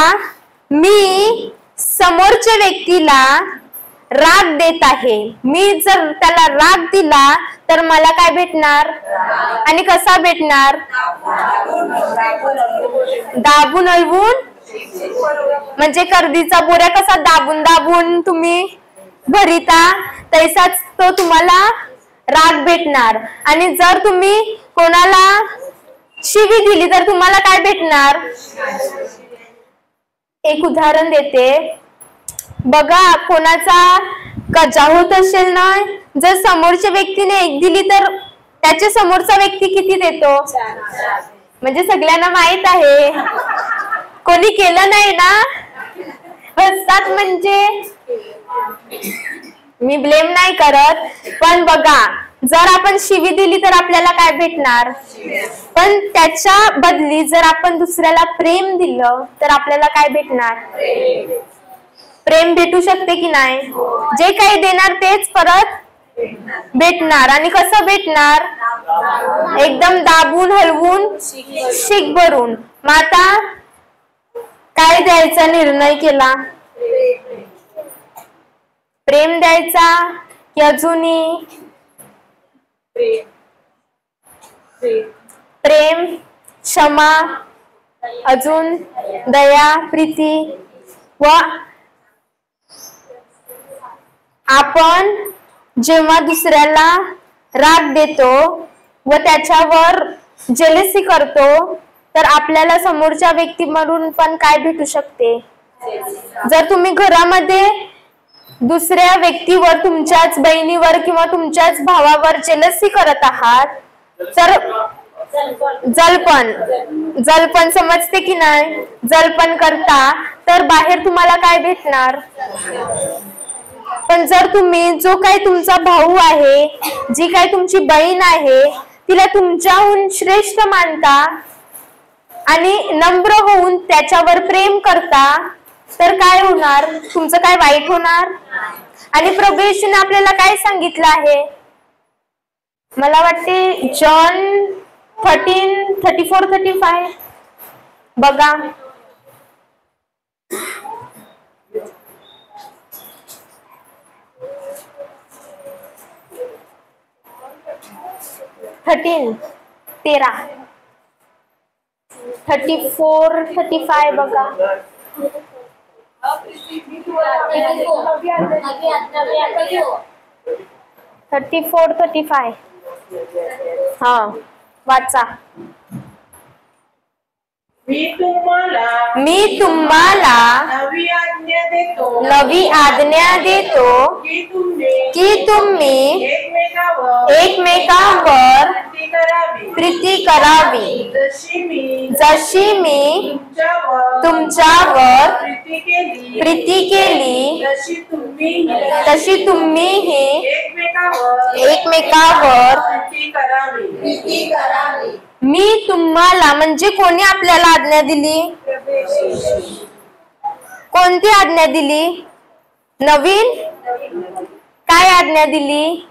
मी समोरच्या व्यक्तीला राग देत आहे, मी जर त्याला राग दिला तर मला काय भेटणार आणि कसा भेटणार? दाबून हलवून. म्हणजे कर्दीचा बोऱ्या कसा दाबून दाबून तुम्ही भरिता, तैसाच तो तुम्हाला राग भेटणार. आणि जर तुम्ही कोणाला शिवी दिली तर तुम्हाला काय भेटणार? एक उदाहरण देते बघा, कोणाचा कजा होत असेल ना, जर समोरच्या व्यक्तीने एक दिली तर त्याच्या समोरचा व्यक्ती किती देतो? म्हणजे सगळ्यांना माहित आहे, कोणी केलं नाही ना हसतात. म्हणजे मी ब्लेम नाही करत, पण बघा जर आपण शिवी दिली तर आपल्याला काय भेटणार? पण त्याच्या बदली जर आपण दुसऱ्याला प्रेम दिलं तर आपल्याला काय भेटणार? प्रेम भेटू शकते की नाही? जे काही देणार तेच परत भेटणार. आणि कसं भेटणार? एकदम दाबून हलवून शीख भरून. मग आता काय द्यायचा निर्णय केला? प्रेम द्यायचा की अजूनही? प्रेम, क्षमा, अजून दया, प्रीती. व आपण जेव्हा दुसऱ्याला राग देतो व त्याच्यावर जेलसी करतो तर आपल्याला समोरच्या व्यक्तीमधून पण काय भेटू शकते? जर तुम्ही घरामध्ये दुसऱ्या व्यक्तीवर, तुमच्याच बहिणीवर किंवा तुमच्याच भावावर जेलसी करत आहात तर जलपण समजते की नाही? जलपण करता तर बाहेर तुम्हाला काय भेटणार? पण जर तुम्ही जो काही तुमचा भाऊ आहे, जी काही तुमची बहीण आहे, तिला तुमच्याहून श्रेष्ठ मानता आणि नम्र होऊन त्याच्यावर प्रेम करता तर काय होणार? तुमचं काय वाईट होणार? आणि प्रभू येशूने आपल्याला काय सांगितलं आहे? मला वाटते जॉन 13:34-35 बघा. थर्टीन 34-35 बघा. 34-35 हा वाचा. मी तुम्हाला नवी आज्ञा देतो की तुम्ही एकमेकांवर प्रीती करावी. जशी मी तुमच्यावर प्रीती केली तशी तुम्हीही एकमेकांवर प्रीती करावी. मी तुम्हाला म्हणजे कोणी आपल्याला आज्ञा दिली? कोणती आज्ञा दिली? नवीन काय आज्ञा दिली?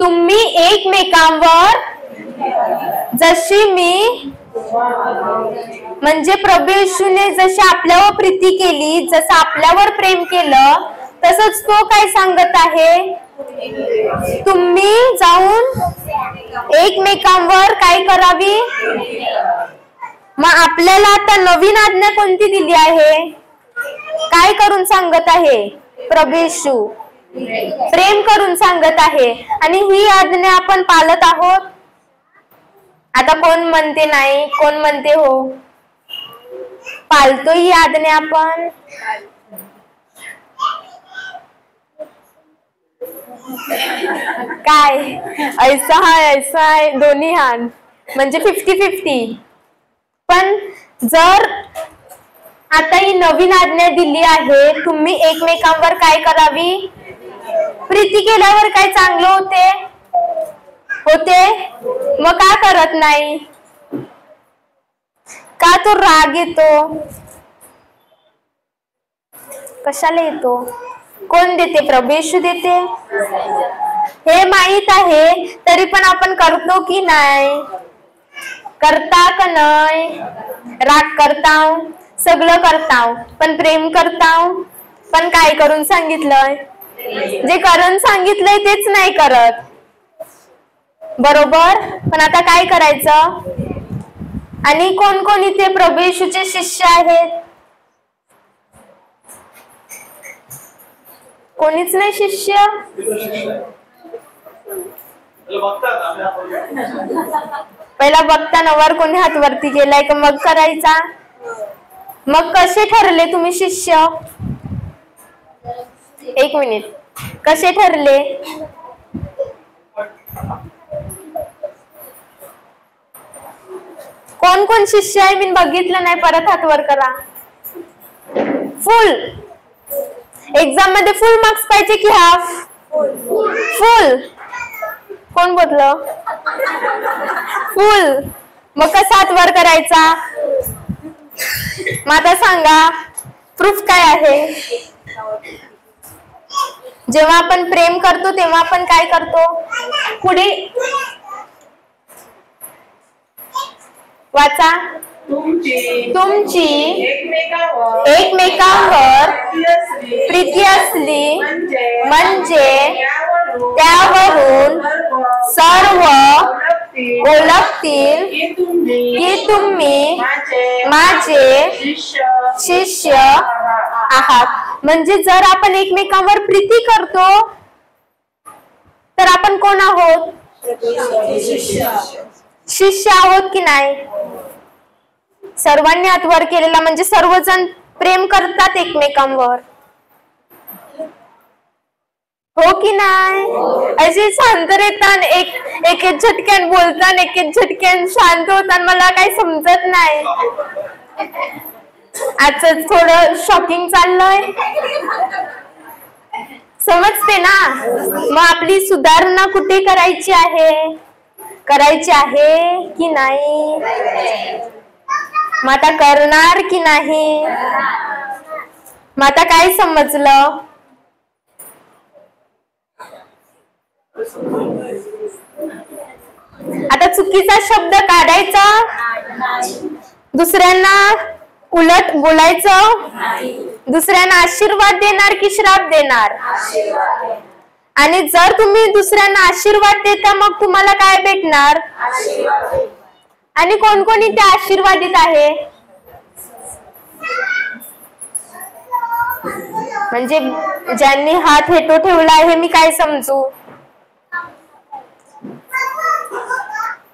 तुम्ही एकमेकांवर जशी मी, म्हणजे प्रभू येशूने जशी आपल्यावर प्रीती केली, जसं आपल्यावर प्रेम केलं, तसंच तो काय सांगत आहे? तुम्ही जाऊन एकमेकांवर काय करावी? मग आपल्याला आता नवीन आज्ञा कोणती दिली आहे? काय करून सांगत आहे प्रभू येशू? प्रेम करून सांगत आहे. आणि ही आज्ञा आपण पाळत आहोत. आता कोण म्हणते नाही, कोण म्हणते हो? पाळतो ही आज्ञा आपण. काय ऐसा आहे दोन्ही हान म्हणजे 50-50. पण जर आता ही नवीन आज्ञा दिली आहे, तुम्ही एकमेकांवर काय करावी? प्रीती केल्यावर काय चांगलं होते? मग का करत नाही? का तो राग येतो? कशाला येतो? कोण देते? प्रभू येशू देते. हे माहित आहे तरी पण आपण करतो की नाही? करता का नाही? राग करताव, सगळं करताव, पण प्रेम करताव. पण काय करून सांगितलंय? जे करून सांगितलंय तेच नाही करत, बरोबर? पण आता काय करायचं? आणि कोण कोण इथे प्रभू येशूचे शिष्य आहेत? कोणीच नाही शिष्य. पहिला बघता नवर कोणी हात वरती केलाय का मग करायचा? मग कसे ठरले तुम्ही शिष्य? एक मिनिट, कसे ठरले? कोण कोण शिष्य आहे? मी बघितलं नाही, परत हात वर करा. फुल एक्झाम मध्ये फुल मार्क्स पाहिजे की हाफ? फुल. कोण बोललं? फुल. मग कसा हात वर करायचा? मग आता सांगा प्रूफ काय आहे? जेव्हा आपण प्रेम करतो तेव्हा आपण काय करतो? पुढे वाचा. तुमची एकमेकांवर प्रीती असली म्हणजे त्यावरून सर्व ओळखतील की तुम्ही माझे शिष्य आहात. म्हणजे जर आपण एकमेकांवर प्रीती करतो तर आपण कोण आहोत? शिष्य आहोत की नाही? सर्वांनी हात वर केलेला म्हणजे सर्वजण प्रेम करतात एकमेकांवर, हो की नाही? असे शांत येतात, एक झटक्यान बोलतात, एक झटक्यान शांत होतात. मला काही समजत नाही. आजच थोडं शॉकिंग चाललंय, समजते ना? मग आपली सुधारणा कुठे करायची आहे? करायची आहे की नाही? मग आता करणार की नाही? मग आता काय समजलं? आता चुकीचा शब्द काढायचा, दुसऱ्यांना उलट बोलायचं, दुसऱ्यांना आशीर्वाद देणार की श्राप देणार? आणि जर तुम्ही दुसऱ्यांना आशीर्वाद देता मग तुम्हाला काय भेटणार? आणि कोण कोणी ते आशीर्वादित आहे? म्हणजे ज्यांनी हात हेटो ठेवला आहे, मी काय समजू?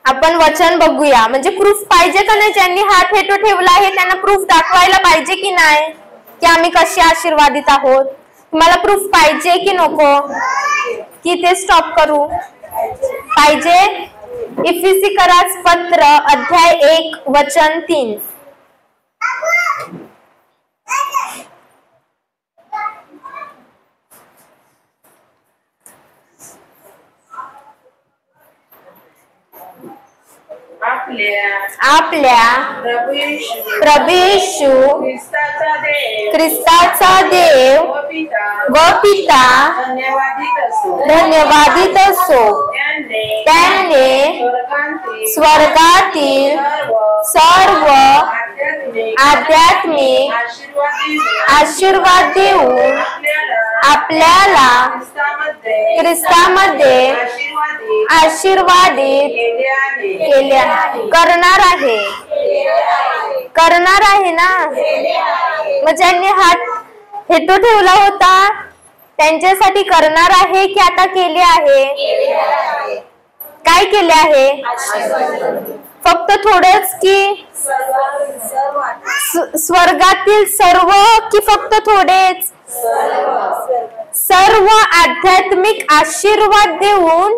आपण वचन बघूया. म्हणजे प्रूफ पाहिजे का नाही? ज्यांनी हात हेटो ठेवला आहे त्यांना प्रूफ दाखवायला पाहिजे की नाही की आम्ही कसे आशीर्वादित आहोत? तुम्हाला प्रूफ पाहिजे की नको? की ते स्टॉप करू? पाहिजे. इफिसिकरास पत्र अध्याय 1 वचन 3. आपल्या प्रभू येशू ख्रिस्ताचा देव व पिता धन्यवादित असो. त्याने स्वर्गातील सर्व आध्यात्मिक आशीर्वाद देऊन आपल्याला ख्रिस्तामध्ये आशीर्वादित केले. करणार आहे ना? मग ज्यांनी हात हेटो ठेवला होता त्यांच्यासाठी करणार आहे की आता केले आहे? काय केले आहे? फक्त थोडंच की स्वर्गातील सर्व की फक्त थोडेच? सर्व आध्यात्मिक आशीर्वाद देऊन,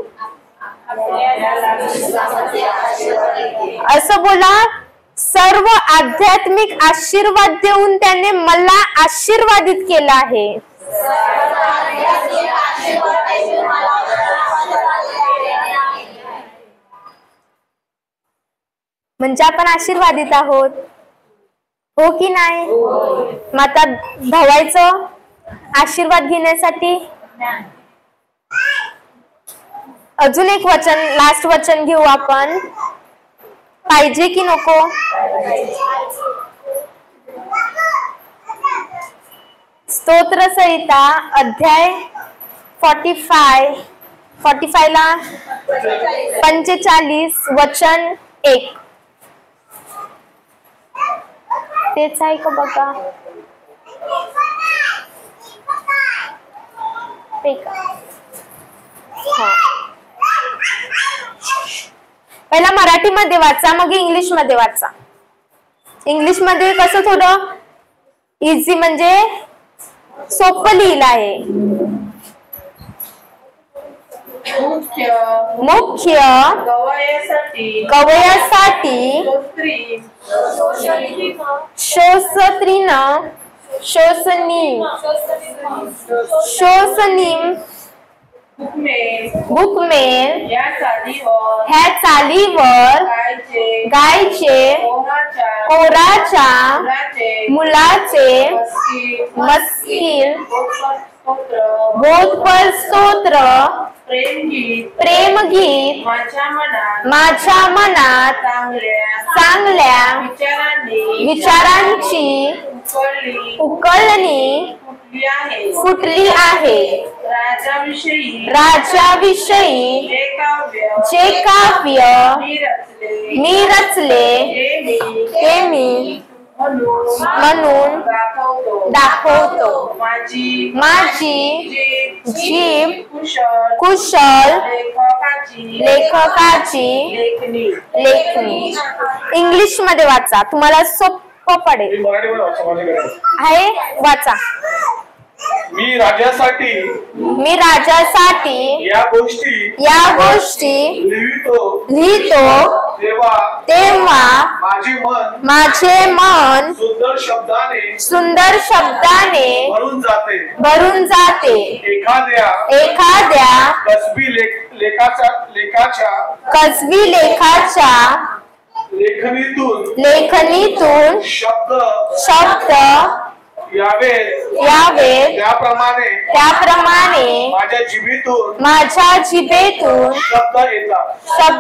असं बोला, सर्व आध्यात्मिक आशीर्वाद देऊन त्याने मला आशीर्वादित केलं आहे. म्हणजे आपण आशीर्वादित आहोत, हो की नाही? मग आता धावायचं आशीर्वाद घेण्यासाठी. अजून एक वचन, लास्ट वचन घेऊ आपण. पाहिजे की नको? स्तोत्र संहिता अध्याय 45 ला 45 वचन 1. तेच आहे का बघा? पहिला मराठीमध्ये वाचा, मग इंग्लिश मध्ये वाचा. इंग्लिश मध्ये कसं थोडं इझी, म्हणजे सोपं लिहिलं आहे. मुख्य गवयासाठी शोषत्रीन शोषणीम बुकमेन ह्या चालीवर गायचे कोराच्या मुलाचे मस्किल बोधपर स्तोत्र प्रेमगीत माझ्या मनात चांगल्या विचारांची उकळणी फुटली आहे. राजाविषयी जे काव्य मी रचले ते मी म्हणून दाखवतो. माझी जीभ कुशल लेखकाची लेखणी. इंग्लिश मध्ये वाचा, तुम्हाला सोपं पडेल. आहे, वाचा. मी राजासाठी या गोष्टी लिहितो तेव्हा माझे मन सुंदर शब्दाने भरून जाते. एखाद्या कसबी लेखाच्या लेखनीतून शब्द यावे त्याप्रमाणे माझ्या जिभेतून शब्द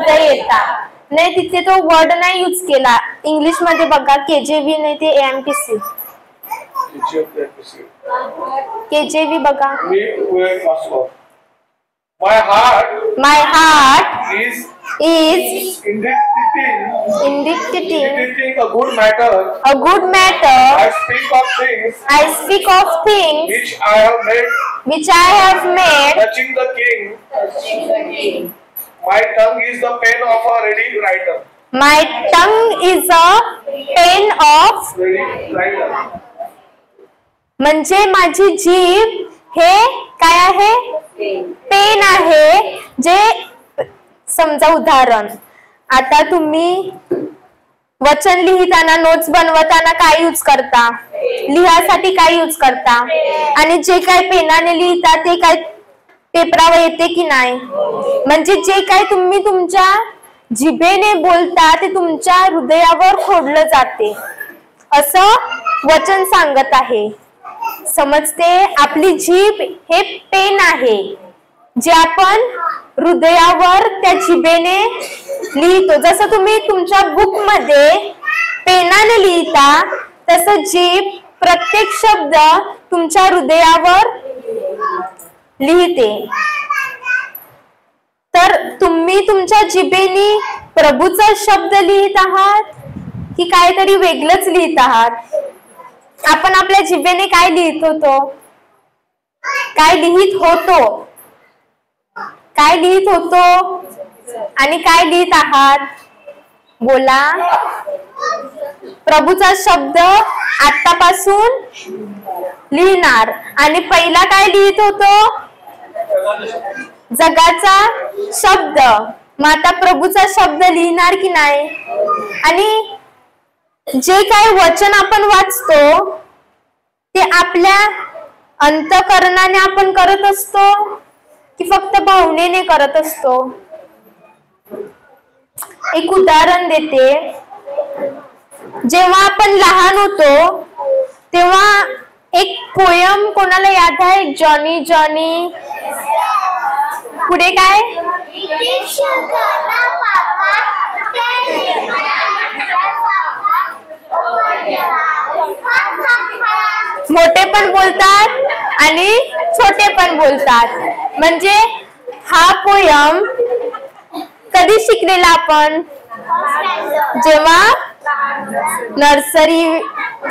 येतात. नाही, तिथे तो वर्ड नाही यूज केला. इंग्लिश मध्ये बघा, केजेव्ही नाही ते AMPC. केजेव्ही बघा. My heart is indicating a good matter. I speak of things which I have made touching the king. My tongue is the pen of a ready writer. म्हणजे माझी जीभ हे काय आहे? पेन आहे. जे समजा उदाहरण, आता तुम्ही वचन लिहिताना, नोट्स बनवताना काय यूज करता? लिहासाठी काय यूज करता? आणि जे काय पेनाने लिहिता ते काय पेपरावर येते की नाही? म्हणजे जे काय तुम्ही तुमच्या जिभेने बोलता ते तुमच्या हृदयावर खोडलं जाते, असं वचन सांगत आहे. समजते? आपली जीभ हे पेन आहे जे आपण हृदयावर त्या जिभेने लिहितो. जसं तुम्ही तुमच्या बुक मध्ये पेनाने लिहिता, तसं जीभ प्रत्येक शब्द तुमच्या हृदयावर लिहिते. तर तुम्ही तुमच्या जिभेने प्रभूचा शब्द लिहित आहात की काहीतरी वेगळंच लिहित आहात? आपण आपल्या जिभेने काय लिहित होतो? काय लिहित होतो आणि काय लिहित आहात? बोला. प्रभूचा शब्द आतापासून लिहिणार. आणि पहिला काय लिहित होतो? जगाचा शब्द. मग आता प्रभूचा शब्द लिहिणार की नाही? आणि जे काही वचन आपण वाचतो ते आपल्या अंतःकरणाने आपण करत असतो की फक्त भावनेने करत असतो? एक उदाहरण देते. जेव्हा आपण लहान होतो तेव्हा एक पोयम कोणाला याद आहे? Johnny Johnny. पुढे काय? मोठे पण बोलतात आणि छोटे पण बोलतात. म्हणजे हा पोयम कधी शिकलेला आपण? जेव्हा नर्सरी,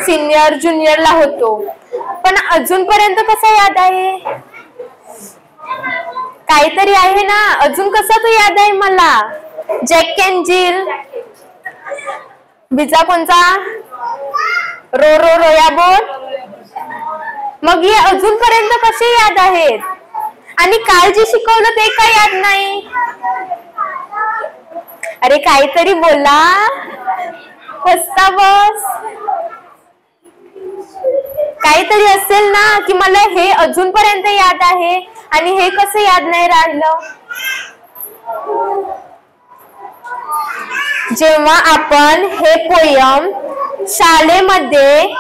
सिनियर, ज्युनियरला होतो. पण अजूनपर्यंत कसं याद आहे? काहीतरी आहे ना. अजून कसा तो याद आहे मला? जॅक अँड जिल. बिजा कोणचा? रो रो रोया बोट. मग हे अजूनपर्यंत कसे याद आहेत? आणि काल जे शिकवलं ते काय याद नाही? अरे काहीतरी बोला. हसता बस. काहीतरी असेल ना की मला हे अजूनपर्यंत याद आहे आणि हे कसं याद नाही राहिलं? जेव्हा आपण हे पोयम शाळेमध्ये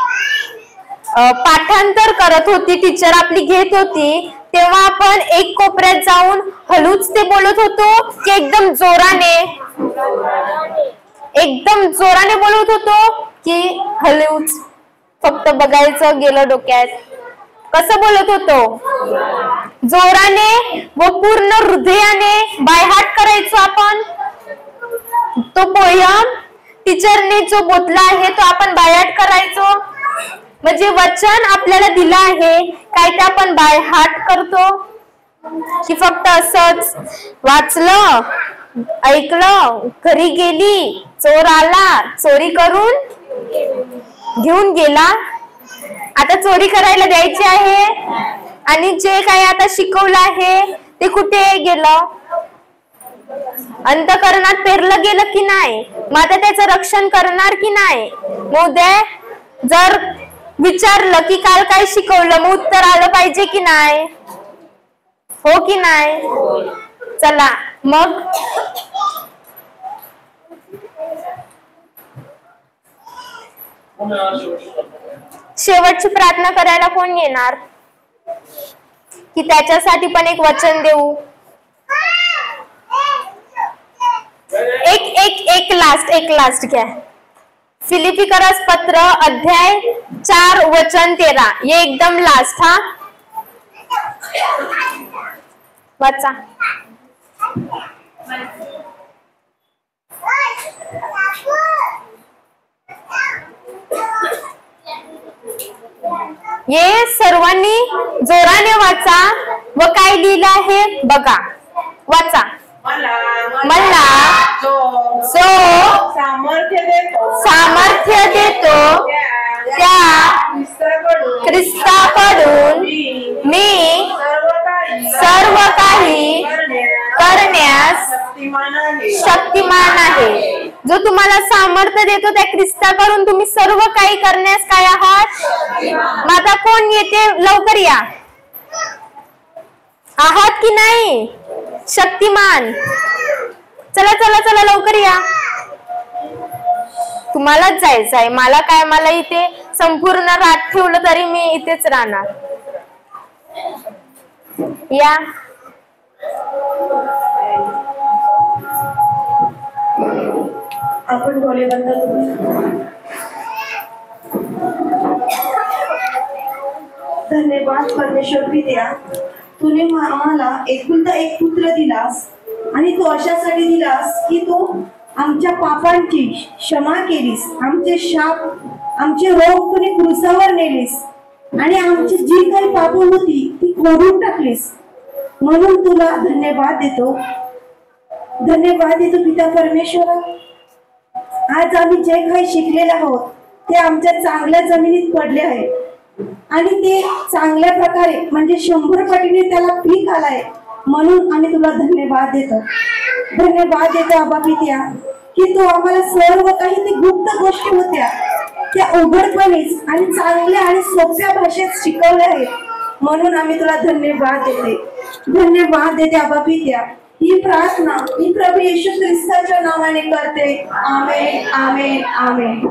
पाठांतर करत होती, टीचर आपली घेत होती, तेव्हा आपण एक कोपऱ्यात जाऊन हळूच ते बोलत होतो की एकदम जोराने? एकदम जोराने बोलत होतो की हळूच? फक्त बघायचं गेलं डोक्यात. कसं बोलत होतो? जोराने व पूर्ण हृदयाने बायहाट करायचो आपण. तो पोयम टीचरने जो बोलला आहे तो आपण बायहाट करायचो. म्हणजे वचन आपल्याला दिलं आहे काय ते आपण बायहाट करतो की फक्त असंच वाचलं, ऐकलं, घरी गेली, चोर आला, चोरी करून घेऊन गेला, आता चोरी करायला द्यायची आहे, आणि जे काही आता शिकवलं आहे ते कुठे गेलं? अंतःकरणात पेरलं गेलं की नाही? मग आता त्याचं रक्षण करणार की नाही? उद्या जर विचारलं की काल काय शिकवलं, मग उत्तर आलं पाहिजे की नाही? हो की नाही? चला मग शेवटची प्रार्थना करायला कोण येणार की त्याच्यासाठी पण एक वचन देऊ? एक लास्ट घ्या. फिलिपिकरस पत्र अध्याय 4 वचन 13. ये एकदम लास्ट. हा वाचा. ये सर्वांनी जोराने वाचा व काय लिहिलं आहे बघा. वाचा. मला जो सामर्थ्य देतो त्या ख्रिस्ताकडून मी सर्व काही करण्यास शक्तिमान आहे. जो तुम्हाला सामर्थ्य देतो त्या ख्रिस्ताकडून तुम्ही सर्व काही करण्यास काय आहात? मग आता कोण येते? लवकर या. आहात की नाही शक्तिमान? चला चला चला लवकर या. तुम्हालाच जायचं आहे. मला काय, मला इथे संपूर्ण रात ठेवलं तरी मी इथेच राहणार. या. आपण डोळे बंद करू. धन्यवाद परमेश्वर पित्या, तुने आम्हाला एकुलता एक पुत्र दिलास आणि तो अशासाठी दिलास की तो आमच्या पापांची क्षमा केलीस, आमचे शाप, आमचे रोग तुने क्रूसावर नेलीस आणि आमची जी काही पाप होती ती खोडून टाकलीस. म्हणून तुला धन्यवाद देतो. धन्यवाद देतो पिता परमेश्वरा. आज आम्ही जे काही शिकलेले आहोत ते आमच्या चांगल्या जमिनीत पडले आहे आणि ते चांगल्या प्रकारे म्हणजे 100 पटीने त्याला पीक आलाय, म्हणून आम्ही तुला धन्यवाद देतो. धन्यवाद देतो आबा पित्या की तू आम्हाला सर्व काही ते गुप्त गोष्टी होत्या त्या उघडपणेच आणि चांगल्या आणि सोप्या भाषेत शिकवल्या आहेत, म्हणून आम्ही तुला धन्यवाद देते. धन्यवाद देते आबा पित्या. ही प्रार्थना मी प्रभू येशू ख्रिस्ताच्या नावाने करते. आमेन, आमेन, आमेन.